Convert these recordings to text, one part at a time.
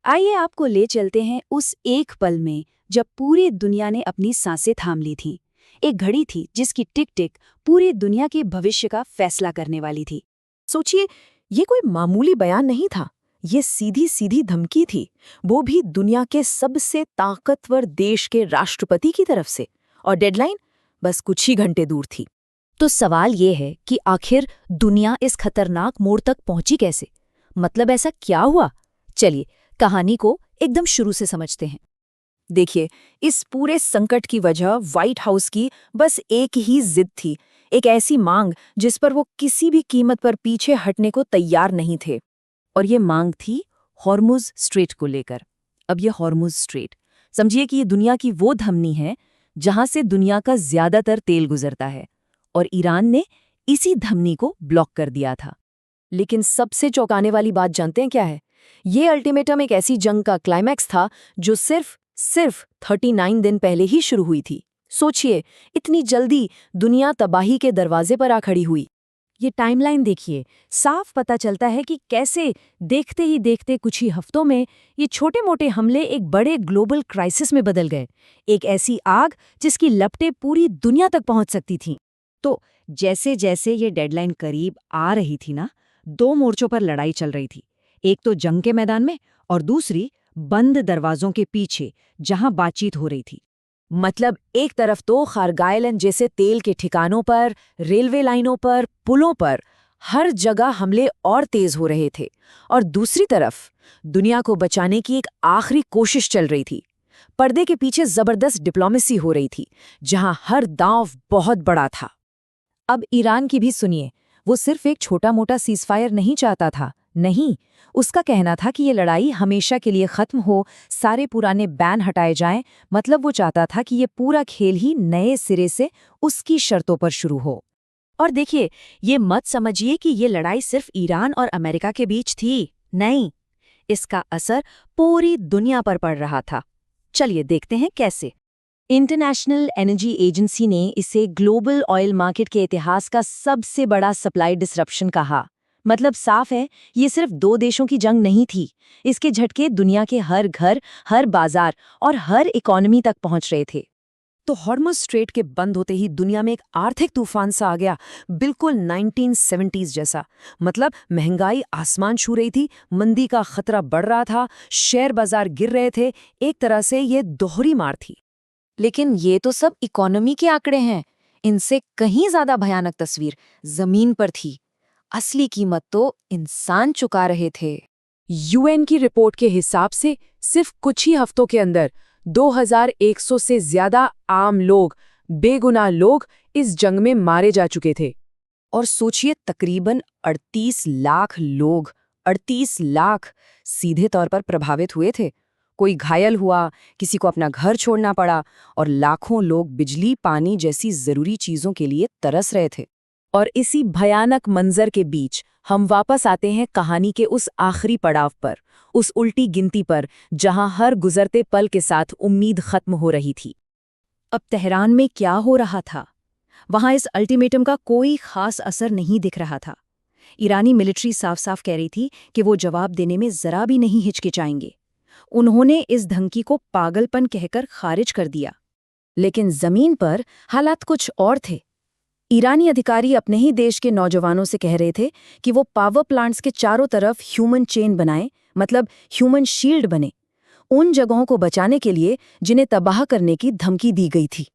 आइए आपको ले चलते हैं उस एक पल में जब पूरी दुनिया ने अपनी सांसें थाम ली थीं। एक घड़ी थी जिसकी टिक टिक पूरी दुनिया के भविष्य का फैसला करने वाली थी। सोचिए, ये कोई मामूली बयान नहीं था। ये सीधी सीधी धमकी थी, वो भी दुनिया के सबसे ताकतवर देश के राष्ट्रपति की तरफ से। और डेडलाइन बस कुछ ही घंटे दूर थी। तो सवाल ये है कि आखिर दुनिया इस खतरनाक मोड़ तक पहुंची कैसे? मतलब ऐसा क्या हुआ? चलिए कहानी को एकदम शुरू से समझते हैं। देखिए, इस पूरे संकट की वजह व्हाइट हाउस की बस एक ही जिद थी, एक ऐसी मांग जिस पर वो किसी भी कीमत पर पीछे हटने को तैयार नहीं थे। और ये मांग थी हॉर्मुज़ स्ट्रेट को लेकर। अब ये हॉर्मुज़ स्ट्रेट, समझिए कि ये दुनिया की वो धमनी है जहां से दुनिया का ज्यादातर तेल गुजरता है, और ईरान ने इसी धमनी को ब्लॉक कर दिया था। लेकिन सबसे चौंकाने वाली बात जानते हैं क्या है? ये अल्टीमेटम एक ऐसी जंग का क्लाइमैक्स था जो सिर्फ 39 दिन पहले ही शुरू हुई थी। सोचिए, इतनी जल्दी दुनिया तबाही के दरवाजे पर आ खड़ी हुई। ये टाइमलाइन देखिए, साफ पता चलता है कि कैसे देखते ही देखते कुछ ही हफ्तों में ये छोटे मोटे हमले एक बड़े ग्लोबल क्राइसिस में बदल गए। एक ऐसी आग जिसकी लपटें पूरी दुनिया तक पहुंच सकती थीं। तो जैसे जैसे ये डेडलाइन करीब आ रही थी ना, दो मोर्चों पर लड़ाई चल रही थी। एक तो जंग के मैदान में और दूसरी बंद दरवाजों के पीछे जहां बातचीत हो रही थी। मतलब एक तरफ तो खारगाइलन जैसे तेल के ठिकानों पर, रेलवे लाइनों पर, पुलों पर हर जगह हमले और तेज हो रहे थे, और दूसरी तरफ दुनिया को बचाने की एक आखिरी कोशिश चल रही थी। पर्दे के पीछे जबरदस्त डिप्लोमेसी हो रही थी, जहां हर दांव बहुत बड़ा था। अब ईरान की भी सुनिए, वो सिर्फ एक छोटा मोटा सीजफायर नहीं चाहता था। नहीं, उसका कहना था कि ये लड़ाई हमेशा के लिए खत्म हो, सारे पुराने बैन हटाए जाएं। मतलब वो चाहता था कि ये पूरा खेल ही नए सिरे से उसकी शर्तों पर शुरू हो। और देखिए, ये मत समझिए कि ये लड़ाई सिर्फ ईरान और अमेरिका के बीच थी। नहीं, इसका असर पूरी दुनिया पर पड़ रहा था। चलिए देखते हैं कैसे। इंटरनेशनल एनर्जी एजेंसी ने इसे ग्लोबल ऑयल मार्केट के इतिहास का सबसे बड़ा सप्लाई डिसरप्शन कहा। मतलब साफ है, ये सिर्फ दो देशों की जंग नहीं थी। इसके झटके दुनिया के हर घर, हर बाजार और हर इकोनॉमी तक पहुंच रहे थे। तो हॉर्मुज़ स्ट्रेट के बंद होते ही दुनिया में एक आर्थिक तूफान सा आ गया, बिल्कुल 1970s जैसा। मतलब महंगाई आसमान छू रही थी, मंदी का खतरा बढ़ रहा था, शेयर बाजार गिर रहे थे। एक तरह से ये दोहरी मार थी। लेकिन ये तो सब इकोनॉमी के आंकड़े हैं। इनसे कहीं ज्यादा भयानक तस्वीर जमीन पर थी। असली कीमत तो इंसान चुका रहे थे। यूएन की रिपोर्ट के हिसाब से सिर्फ कुछ ही हफ्तों के अंदर 2100 से ज्यादा आम लोग, बेगुनाह लोग इस जंग में मारे जा चुके थे। और सोचिए, तकरीबन 38 लाख लोग, 38 लाख सीधे तौर पर प्रभावित हुए थे। कोई घायल हुआ, किसी को अपना घर छोड़ना पड़ा, और लाखों लोग बिजली, पानी जैसी जरूरी चीजों के लिए तरस रहे थे। और इसी भयानक मंजर के बीच हम वापस आते हैं कहानी के उस आखिरी पड़ाव पर, उस उल्टी गिनती पर जहां हर गुजरते पल के साथ उम्मीद खत्म हो रही थी। अब तेहरान में क्या हो रहा था? वहां इस अल्टीमेटम का कोई खास असर नहीं दिख रहा था। ईरानी मिलिट्री साफ साफ कह रही थी कि वो जवाब देने में जरा भी नहीं हिचकिचाएंगे। उन्होंने इस धमकी को पागलपन कहकर खारिज कर दिया। लेकिन जमीन पर हालात कुछ और थे। ईरानी अधिकारी अपने ही देश के नौजवानों से कह रहे थे कि वो पावर प्लांट्स के चारों तरफ ह्यूमन चेन बनाएं, मतलब ह्यूमन शील्ड बने, उन जगहों को बचाने के लिए जिन्हें तबाह करने की धमकी दी गई थी।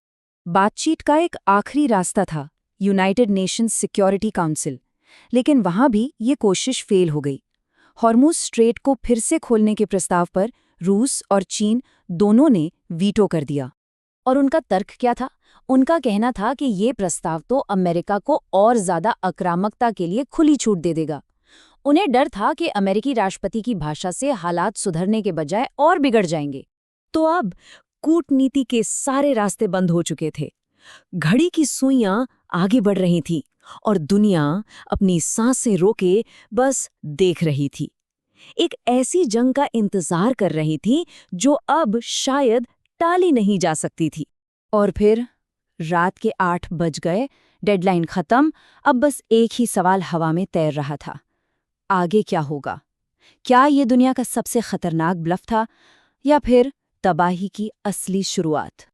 बातचीत का एक आखिरी रास्ता था यूनाइटेड नेशंस सिक्योरिटी काउंसिल, लेकिन वहां भी ये कोशिश फेल हो गई। हॉर्मुज़ स्ट्रेट को फिर से खोलने के प्रस्ताव पर रूस और चीन दोनों ने वीटो कर दिया। और उनका तर्क क्या था? उनका कहना था कि ये प्रस्ताव तो अमेरिका को और ज्यादा आक्रामकता के लिए खुली छूट दे देगा। उन्हें डर था कि अमेरिकी राष्ट्रपति की भाषा से हालात सुधरने के बजाय और बिगड़ जाएंगे। तो अब कूटनीति के सारे रास्ते बंद हो चुके थे। घड़ी की सुइयां आगे बढ़ रही थी, और दुनिया अपनी सांसें रोके बस देख रही थी। एक ऐसी जंग का इंतजार कर रही थी जो अब शायद टाली नहीं जा सकती थी। और फिर रात के 8 बज गए, डेडलाइन खत्म। अब बस एक ही सवाल हवा में तैर रहा था, आगे क्या होगा? क्या ये दुनिया का सबसे खतरनाक ब्लफ था या फिर तबाही की असली शुरुआत?